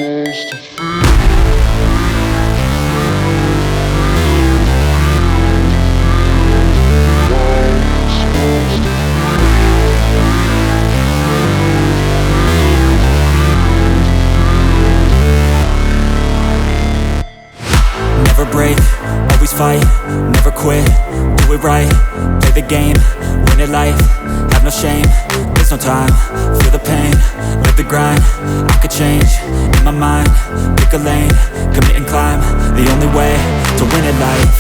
Never break, always fight, never quit, do it right, play the game, win it life, have no shame, there's no time, feel the pain, live the grind, I could change, in my mind, pick a lane, commit and climb, the only way to win at life.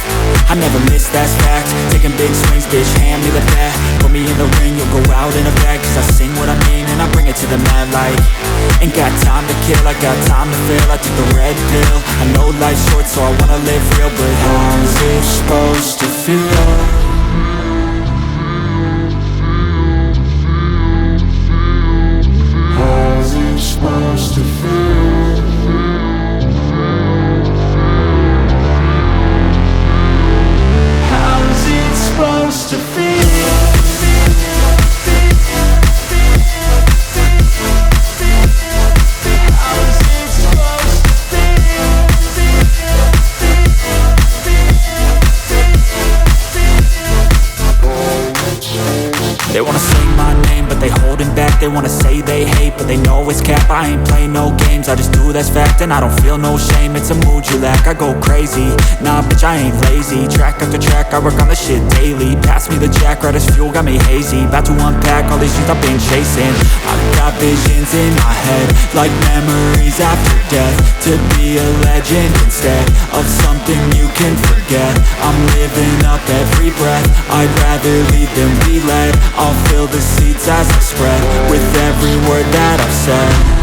I never miss, that's fact, taking big swings, bitch, hand me the bat, put me in the ring, you'll go out in a bag, cause I sing what I mean and I bring it to the mad light. Ain't got time to kill, I got time to feel, I took the red pill, I know life's short so I wanna live real, but how's it supposed to feel? How's it supposed to feel? How's it supposed to feel? They wanna say my name, but they holding back. They wanna say they hate, but they know it's cap. I ain't play no games, I just do that's fact. And I don't feel no shame, it's a mood you lack. I go crazy, nah bitch I ain't lazy. Track after track, I work on this shit daily. Pass me the jack, right as fuel, got me hazy. About to unpack all these things I've been chasing. I've got visions in my head, like memories after death. To be a legend instead of something you can forget. I'm living up every breath, I'd rather lead than be led. I'll fill the seats as I spread with every word that I've said.